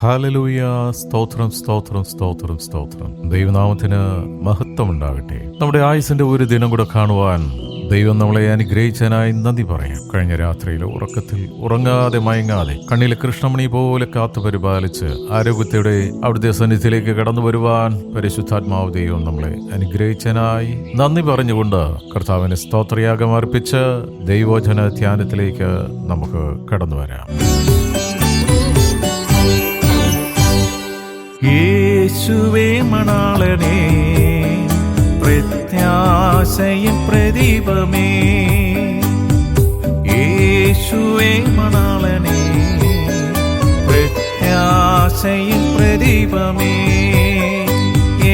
Hallelujah. സ്തോത്രം, സ്തോത്രം, സ്തോത്രം, സ്തോത്രം. ദൈവനാമത്തിന് മഹത്വം ഉണ്ടാകട്ടെ. നമ്മുടെ ആയുസിന്റെ ഒരു ദിനം കൂടെ കാണുവാൻ ദൈവം നമ്മളെ അനുഗ്രഹിച്ചതിനായി നന്ദി പറയാം. കഴിഞ്ഞ രാത്രിയിലെ ഉറക്കത്തിൽ ഉറങ്ങാതെ മയങ്ങാതെ കണ്ണിലെ കൃഷ്ണമണി പോലെ കാത്തു പരിപാലിച്ച് ആരോഗ്യത്തോടെ അവിടുത്തെ സന്നിധിയിലേക്ക് കടന്നു വരുവാൻ പരിശുദ്ധാത്മാവ് ദൈവം നമ്മളെ അനുഗ്രഹിച്ചതിനായി നന്ദി പറഞ്ഞുകൊണ്ട് കർത്താവിനെ സ്തോത്രയാഗം അർപ്പിച്ച് ദൈവവചന ധ്യാനത്തിലേക്ക് നമുക്ക് കടന്നു വരാം. യേശുവേ മണാളനേ, പ്രത്യാശയിൻ പ്രദീപമേ. യേശുവേ മണാളനേ, പ്രത്യാശയിൻ പ്രദീപമേ.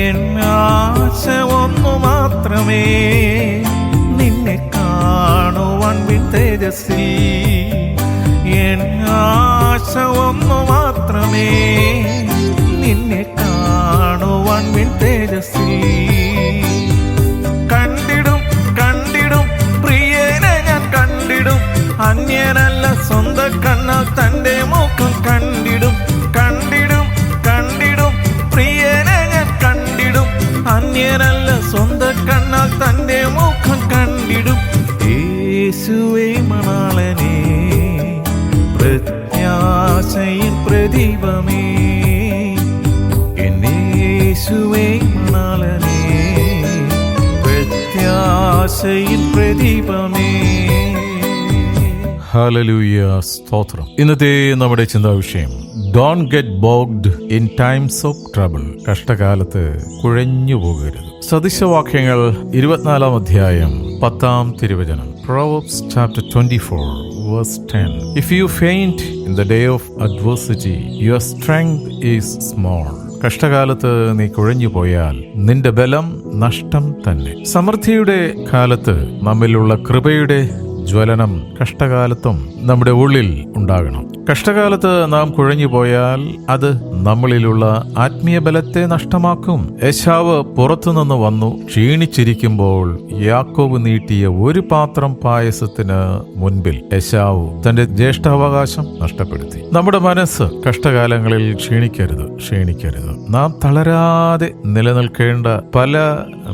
എൻ ആശ ഒന്നു മാത്രമേ, നിന്നെ കാണുവാൻ വിൻ തേജസ്സിൽ. എൻ ആശ ഒന്നു മാത്രമേ, നിന്നെ കാണുവാൻ വിൻ തേജസ്സിൽ. കണ്ടിടും കണ്ടിടും പ്രിയനെ ഞാൻ കണ്ടിടും, അന്യനല്ല സ്വന്തം കണ്ണാൽ തന്റെ മുഖം കണ്ടിടും. കണ്ടിടും കണ്ടിടും പ്രിയനെ ഞാൻ കണ്ടിടും, അന്യനല്ല സ്വന്തം കണ്ണാൽ തന്റെ മുഖം കണ്ടിടും. യേശുവേ മണാളനേ, പ്രത്യാശയിൻ പ്രദീപമേ. യേശുവേ മണാളനേ, പ്രത്യാശയിൻ പ്രദീപമേ. ഹല്ലേലൂയ. സ്തോത്രം. ഇന്നത്തെ നമ്മുടെ ചിന്താ വിഷയം, don't get bogged in times of trouble. കഷ്ടകാലത്ത് കുഴഞ്ഞു പോകരുത്. സദൃശവാക്യങ്ങൾ 24 അധ്യായം 10 തിരുവചനം. Proverbs chapter 24 verse 10. If you faint in the day of adversity, your strength is small. കഷ്ടകാലത്ത് നീ കുഴഞ്ഞു പോയാൽ നിന്റെ ബലം നഷ്ടം തന്നെ. സമൃദ്ധിയുടെ കാലത്ത് നമ്മിലുള്ള കൃപയുടെ ജ്വലനം കഷ്ടകാലത്തും നമ്മുടെ ഉള്ളിൽ ഉണ്ടാകണം. കഷ്ടകാലത്ത് നാം കുഴഞ്ഞു പോയാൽ അത് നമ്മളിലുള്ള ആത്മീയ ബലത്തെ നഷ്ടമാക്കും. ഏശാവ് പുറത്തുനിന്ന് വന്നു ക്ഷീണിച്ചിരിക്കുമ്പോൾ യാക്കോബ് നീട്ടിയ ഒരു പാത്രം പായസത്തിന് മുൻപിൽ ഏശാവ് തന്റെ ജ്യേഷ്ഠാവകാശം നഷ്ടപ്പെടുത്തി. നമ്മുടെ മനസ്സ് കഷ്ടകാലങ്ങളിൽ ക്ഷീണിക്കരുത്. നാം തളരാതെ നിലനിൽക്കേണ്ട പല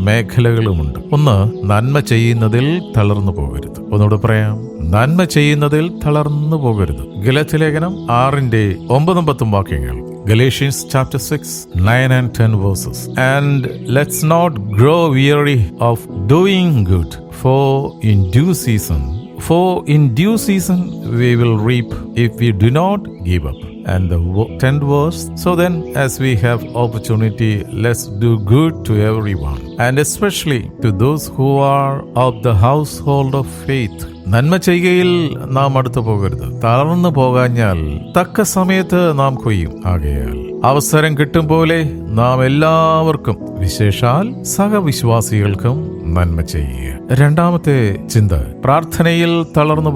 മേഖലകളുമുണ്ട്. ഒന്ന്, നന്മ ചെയ്യുന്നതിൽ തളർന്നു പോകരുത്. ഒന്നുകൂടെ പറയാം, നന്മ ചെയ്യുന്നതിൽ തളർന്നു പോകരുത്. ഗലാത്യലേഖനം 6:9-10 വാക്യങ്ങൾ. Galatians chapter 6, 9 and 10 verses. And let's not grow weary of doing good, for in due season we will reap if we do not give up. And the 10th verse, so then as we have opportunity, let's do good to everyone, and especially to those who are of the household of faith. നന്മ ചെയ്യുകയിൽ നാം അടുത്തു പോകരുത്. തളർന്നു പോകാഞ്ഞാൽ തക്ക സമയത്ത് നാം കൊയ്യും. ആകയാൽ അവസരം കിട്ടും പോലെ നാം എല്ലാവർക്കും, വിശേഷാൽ സഹവിശ്വാസികൾക്കും നന്മ ചെയ്യുക. രണ്ടാമത്തെ ചിന്ത, പ്രാർത്ഥനയിൽ തളർന്നു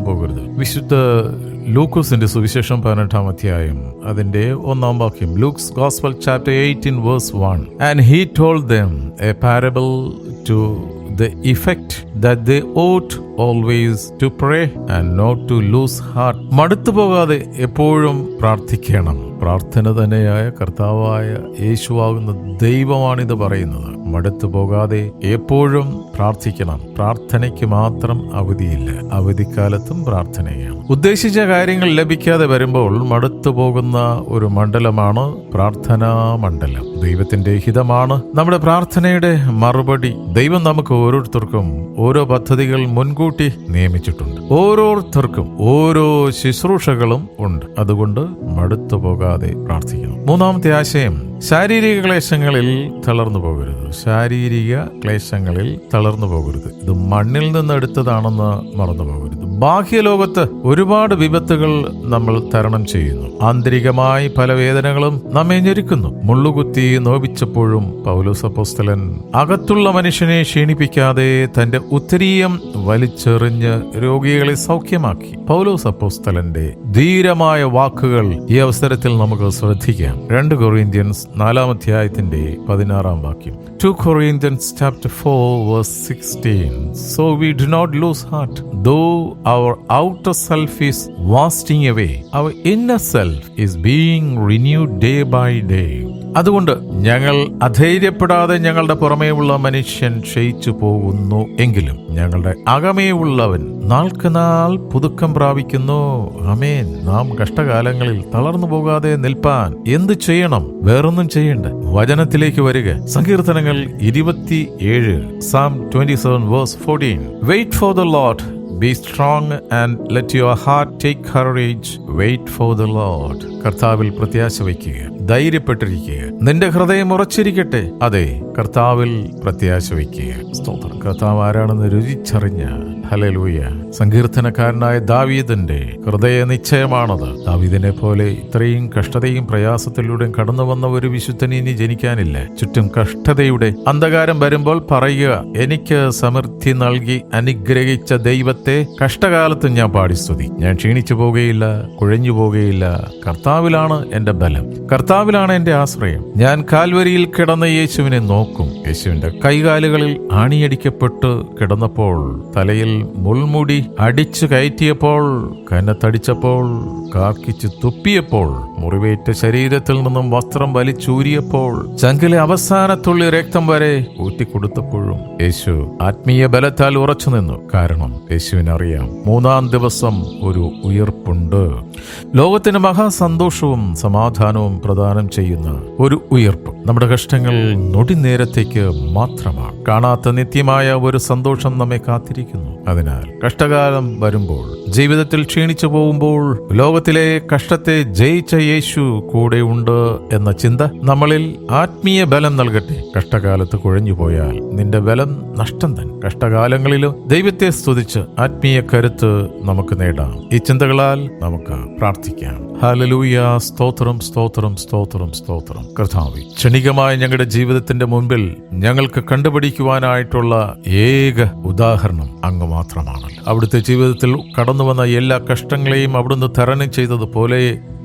പോകരുത്. വിശുദ്ധ ലൂക്കോസിന്റെ സുവിശേഷം 18 അധ്യായം അതിന്റെ 1 വാക്യം. Looks gospel chapter 18 verse 1. And he told them a parable to the effect that they ought always to pray and not to lose heart. മടുത്തു പോകാതെ എപ്പോഴും പ്രാർത്ഥിക്കണം. പ്രാർത്ഥന തന്നെയായ കർത്താവായ യേശുവാകുന്ന ദൈവമാണിത് പറയുന്നത്. മടുത്തു പോകാതെ എപ്പോഴും പ്രാർത്ഥിക്കണം. പ്രാർത്ഥനയ്ക്ക് മാത്രം അവധിയില്ല. അവധിക്കാലത്തും പ്രാർത്ഥനയാണ്. ഉദ്ദേശിച്ച കാര്യങ്ങൾ ലഭിക്കാതെ വരുമ്പോൾ മടുത്തു പോകുന്ന ഒരു മണ്ഡലമാണ് പ്രാർത്ഥനാ മണ്ഡലം. ദൈവത്തിന്റെ ഹിതമാണ് നമ്മുടെ പ്രാർത്ഥനയുടെ മറുപടി. ദൈവം നമുക്ക് ഓരോരുത്തർക്കും ഓരോ പദ്ധതികൾ മുൻകൂട്ടി നിയമിച്ചിട്ടുണ്ട്. ഓരോരുത്തർക്കും ഓരോ ശുശ്രൂഷകളും ഉണ്ട്. അതുകൊണ്ട് മടുത്തു പോകാതെ പ്രാർത്ഥിക്കണം. മൂന്നാമത്തെ ആശയം, ശാരീരിക ക്ലേശങ്ങളിൽ തളർന്നു പോകരുത്. ഇത് മണ്ണിൽ നിന്ന് എടുത്തതാണെന്ന് മറന്നു പോകരുത്. ബാഹ്യലോകത്ത് ഒരുപാട് വിപത്തുകൾ നമ്മൾ തരണം ചെയ്യുന്നു. ആന്തരികമായി പല വേദനകളും നമ്മെ ഞെരുക്കുന്നു. മുള്ളുകുത്തി നോവിച്ചപ്പോഴും പൗലോസ് അപ്പോസ്തലൻ അകത്തുള്ള മനുഷ്യനെ ക്ഷീണിപ്പിക്കാതെ തന്റെ ഉത്തരീയം വലിച്ചെറിഞ്ഞ് രോഗികളെ സൗഖ്യമാക്കി. പൗലോസ് അപ്പോസ്തലന്റെ ധീരമായ വാക്കുകൾ ഈ അവസരത്തിൽ നമുക്ക് ശ്രദ്ധിക്കാം. 2 Corinthians 4:16 2 Corinthians chapter 4 verse 16. So we do not lose heart, though our outer self is wasting away, our inner self is being renewed day by day. അതുകൊണ്ട് ഞങ്ങൾ അധൈര്യപ്പെടാതെ ഞങ്ങളുടെ പുറമേയുള്ള മനുഷ്യൻ ക്ഷയിച്ചു പോകുന്നു എങ്കിലും ഞങ്ങളുടെ അകമേയുള്ളവൻ നാൾക്കുനാൾ പുതുക്കം പ്രാപിക്കുന്നു. ആമേൻ. നാം കഷ്ടകാലങ്ങളിൽ തളർന്നു പോകാതെ നിൽപ്പാൻ എന്ത് ചെയ്യണം? വേറൊന്നും ചെയ്യണ്ട. വചനത്തിലേക്ക് വരിക. സങ്കീർത്തനങ്ങൾ 27 Psalm 27 verse 14. Wait for the Lord. Be strong and let your heart take courage. Wait for the Lord. കർത്താവിൽ പ്രത്യാശ വയ്ക്കുക, ധൈര്യപ്പെട്ടിരിക്കുക. നിന്റെ ഹൃദയം ഉറച്ചിരിക്കട്ടെ. അതെ, കർത്താവിൽ പ്രത്യാശ വയ്ക്കുക. സ്തോത്രം. കർത്താവ് ആരാണെന്ന് രുചിച്ചറിഞ്ഞ ഹല്ലേലൂയ. സങ്കീർത്തനക്കാരനായ ദാവീദിന്റെ ഹൃദയ നിശ്ചയമാണത്. ദാവീദിനെ പോലെ ഇത്രയും കഷ്ടതയും പ്രയാസത്തിലൂടെയും കടന്നു വന്ന ഒരു വിശുദ്ധന് ഇനി ജനിക്കാനില്ല. ചുറ്റും കഷ്ടതയുടെ അന്ധകാരം വരുമ്പോൾ പറയുക, എനിക്ക് സമൃദ്ധി നൽകി അനുഗ്രഹിച്ച ദൈവത്തെ കഷ്ടകാലത്ത് ഞാൻ പാടി സ്തുതി. ഞാൻ ക്ഷീണിച്ചു പോകുകയില്ല, കുഴഞ്ഞു പോകുകയില്ല. കർത്താവിലാണ് എന്റെ ബലം, കർത്താവിലാണ് എന്റെ ആശ്രയം. ഞാൻ കാൽവരിയിൽ കിടന്ന യേശുവിനെ നോക്കും. യേശുവിന്റെ കൈകാലുകളിൽ ആണിയടിക്കപ്പെട്ട് കിടന്നപ്പോൾ, തലയിൽ മുൾമുടി അടിച്ചു കയറ്റിയപ്പോൾ, കന്നത്തടിച്ചപ്പോൾ, കാർക്കിച്ച് തുപ്പിയപ്പോൾ, മുറിവേറ്റ ശരീരത്തിൽ നിന്നും വസ്ത്രം വലിച്ചൂരിയപ്പോൾ, ചങ്കിലെ അവസാനത്തുള്ളി രക്തം വരെ ഊറ്റിക്കൊടുത്തപ്പോഴും യേശു ആത്മീയ ബലത്താൽ ഉറച്ചു നിന്നു. കാരണം യേശുവിനറിയാം 3-ാം ദിവസം ഒരു ഉയർപ്പുണ്ട്. ലോകത്തിന് മഹാസന്തോഷവും സമാധാനവും പ്രദാനം ചെയ്യുന്ന ഒരു ഉയർപ്പ് നമ്മുടെ കഷ്ടങ്ങൾ നൊടി നേരത്തേക്ക് മാത്രമാണ്. കാണാത്ത നിത്യമായ ഒരു സന്തോഷം നമ്മെ കാത്തിരിക്കുന്നു. അതിനാൽ കഷ്ടകാലം വരുമ്പോൾ, ജീവിതത്തിൽ ക്ഷീണിച്ചു പോകുമ്പോൾ, ലോകത്തിലെ കഷ്ടത്തെ ജയിച്ച യേശു കൂടെ ഉണ്ട് എന്ന ചിന്ത നമ്മളിൽ ആത്മീയ ബലം നൽകട്ടെ. കഷ്ടകാലത്ത് കുഴഞ്ഞു പോയാൽ നിന്റെ ബലം നഷ്ടം തന്നെ. കഷ്ടകാലങ്ങളിലും ദൈവത്തെ സ്തുതിച്ച് ആത്മീയ കരുത്ത് നമുക്ക് നേടാം. ഈ ചിന്തകളാൽ നമുക്ക് പ്രാർത്ഥിക്കാം. ഹല്ലേലൂയ. സ്തോത്രം, സ്തോത്രം, സ്തോത്രം, സ്തോത്രം. കർത്താവേ, ക്ഷണികമായ ഞങ്ങളുടെ ജീവിതത്തിന്റെ മുൻപിൽ ഞങ്ങൾക്ക് കണ്ടുപിടിക്കുവാനായിട്ടുള്ള ഏക ഉദാഹരണം അങ്ങ് മാത്രമാണല്ലോ. അവിടുത്തെ ജീവിതത്തിൽ കടന്നു വന്ന എല്ലാ കഷ്ടങ്ങളെയും അവിടുന്ന് തരണം ചെയ്തതുപോലെ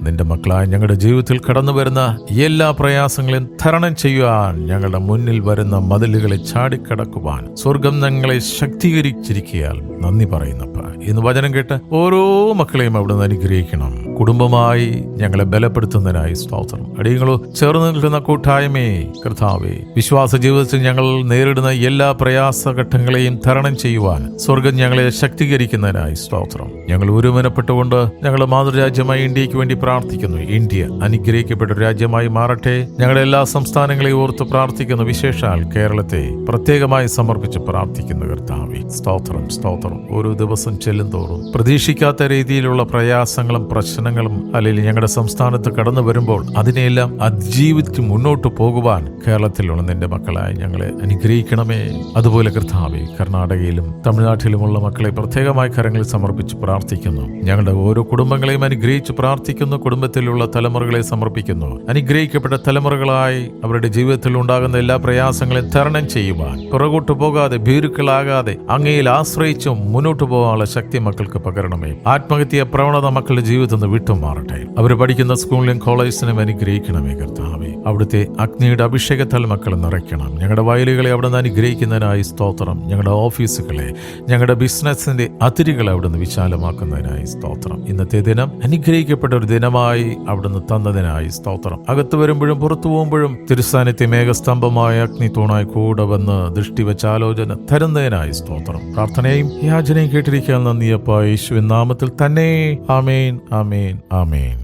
നിന്റെ മക്കളായ ഞങ്ങളുടെ ജീവിതത്തിൽ കടന്നു വരുന്ന എല്ലാ പ്രയാസങ്ങളെയും തരണം ചെയ്യുവാൻ, ഞങ്ങളുടെ മുന്നിൽ വരുന്ന മതിലുകളെ ചാടിക്കടക്കുവാൻ സ്വർഗം ഞങ്ങളെ ശക്തീകരിച്ചിരിക്കയാൽ നന്ദി പറയുന്നപ്പ. ഇന്ന് വചനം കേട്ട് ഓരോ മക്കളെയും അവിടുന്ന് അനുഗ്രഹിക്കണം. കുടുംബമായി ഞങ്ങളെ ബലപ്പെടുത്തുന്നതിനായി സ്തോത്രം. അടിയങ്ങളോ ചേർന്ന് നിൽക്കുന്ന കൂട്ടായ്മയെ കർത്താവേ, വിശ്വാസ ജീവിതത്തിൽ ഞങ്ങൾ നേരിടുന്ന എല്ലാ പ്രയാസഘട്ടങ്ങളെയും തരണം ചെയ്യുവാൻ സ്വർഗം ഞങ്ങളെ ശക്തീകരിക്കുന്നതിനായി സ്തോത്രം. ഞങ്ങൾ ഒരുമനപ്പെട്ടുകൊണ്ട് ഞങ്ങളുടെ മാതൃരാജ്യമായ ഇന്ത്യക്ക് വേണ്ടി പ്രാർത്ഥിക്കുന്നു. ഇന്ത്യ അനുഗ്രഹിക്കപ്പെട്ട ഒരു രാജ്യമായി മാറട്ടെ. ഞങ്ങളുടെ എല്ലാ സംസ്ഥാനങ്ങളെയും ഓർത്ത് പ്രാർത്ഥിക്കുന്നു. വിശേഷാൽ കേരളത്തെ പ്രത്യേകമായി സമർപ്പിച്ച് പ്രാർത്ഥിക്കുന്നു. കർത്താവേ, സ്തോത്രം, സ്തോത്രം. ഓരോ ദിവസം ചെല്ലുന്തോറും പ്രതീക്ഷിക്കാത്ത രീതിയിലുള്ള പ്രയാസങ്ങളും പ്രശ്നങ്ങളും അല്ലെങ്കിൽ ഞങ്ങളുടെ സംസ്ഥാനത്ത് കടന്നു വരുമ്പോൾ അതിനെല്ലാം അതിജീവിച്ച് മുന്നോട്ട് പോകുവാൻ കേരളത്തിലുള്ള നിന്റെ മക്കളായി ഞങ്ങളെ അനുഗ്രഹിക്കണമേ. അതുപോലെ കർത്താവേ, കർണാടകയിലും തമിഴ്നാട്ടിലുമുള്ള മക്കളെ പ്രത്യേകമായി കരങ്ങളിൽ സമർപ്പിച്ച് പ്രാർത്ഥിക്കുന്നു. ഞങ്ങളുടെ ഓരോ കുടുംബങ്ങളെയും അനുഗ്രഹിച്ച് പ്രാർത്ഥിക്കുന്നു. കുടുംബത്തിലുള്ള തലമുറകളെ സമർപ്പിക്കുന്നു. അനുഗ്രഹിക്കപ്പെട്ട തലമുറകളായി അവരുടെ ജീവിതത്തിൽ ഉണ്ടാകുന്ന എല്ലാ പ്രയാസങ്ങളെയും തരണം ചെയ്യുവാൻ, പുറകോട്ട് പോകാതെ ഭീരുക്കളാകാതെ അങ്ങയിൽ ആശ്രയിച്ചും മുന്നോട്ട് പോകാനുള്ള ശക്തി മക്കൾക്ക് പകരണമേ. ആത്മഹത്യ പ്രവണത മക്കളുടെ ജീവിതത്തിൽ നിന്ന് വിട്ടുമാറട്ടെ. അവർ പഠിക്കുന്ന സ്കൂളിലും കോളേജിനും അനുഗ്രഹിക്കണമേ. കർത്താവേ, അവിടുത്തെ അഗ്നിയുടെ അഭിഷേകത്താൽ മക്കൾ നിറയ്ക്കണം. ഞങ്ങളുടെ വയലുകളെ അവിടുന്ന് അനുഗ്രഹിക്കുന്നതിനായി സ്തോത്രം. ഞങ്ങളുടെ ഓഫീസുകളെ, ഞങ്ങളുടെ ബിസിനസിന്റെ അതിരുകളെ അവിടുന്ന് വിശാലമാക്കുന്നതിനായി സ്തോത്രം. ഇന്നത്തെ ദിനം അനുഗ്രഹിക്കപ്പെട്ട ഒരു ദിനമായി അവിടുന്ന് തന്നതിനായി സ്തോത്രം. അകത്ത് വരുമ്പോഴും പുറത്തു പോകുമ്പോഴും തിരുസാന്നിധ്യ മേഘസ്തംഭമായ അഗ്നി തൂണായി കൂടെ വന്ന് ദൃഷ്ടി വെച്ച് ആലോചന തരുന്നതിനായി സ്തോത്രം. പ്രാർത്ഥനയും യാചനയും കേട്ടിരിക്കാൻ നന്ദിയപ്പ. യേശുവിൻ നാമത്തിൽ തന്നെ. ആമേൻ, ആമേൻ, ആമേൻ.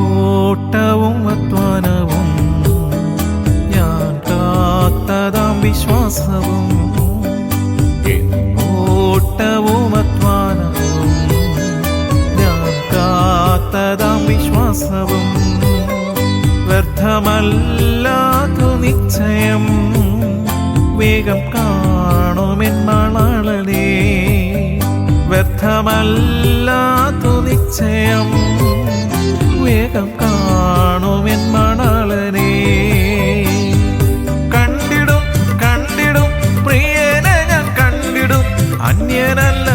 ഓട്ടവും അധ്വാനവും ഞാൻ കാത്തതാം വിശ്വാസവും, ഓട്ടവും അധ്വാനവും ഞാൻ കാത്തതാം വിശ്വാസവും വ്യർത്ഥമല്ലാതു നിശ്ചയം വേഗം കാണുമെൻ മണാളനേ. വ്യർത്ഥമല്ലാതു നിശ്ചയം വേഗം കാണുമെൻ മണാളനേ. കണ്ടിടും കണ്ടിടും പ്രിയനെ ഞാൻ കണ്ടിടും, അന്യനല്ല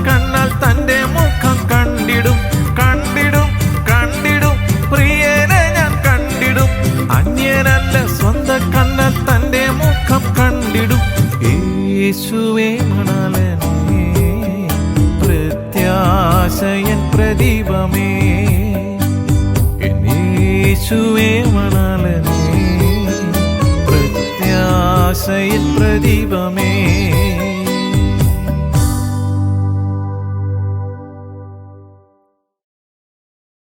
കണ്ണാൽ തന്റെ മുഖം കണ്ടിടും കണ്ടിടും കണ്ടിടും പ്രിയനെ ഞാൻ കണ്ടിടും അന്യനല്ല സ്വന്തം കണ്ണാൽ തന്റെ മുഖം കണ്ടിടും യേശുവേ മണാളനേ പ്രത്യാശയൻ പ്രദീപമേ യേശുവേ മണാളനേ പ്രത്യാശയൻ പ്രദീപമേ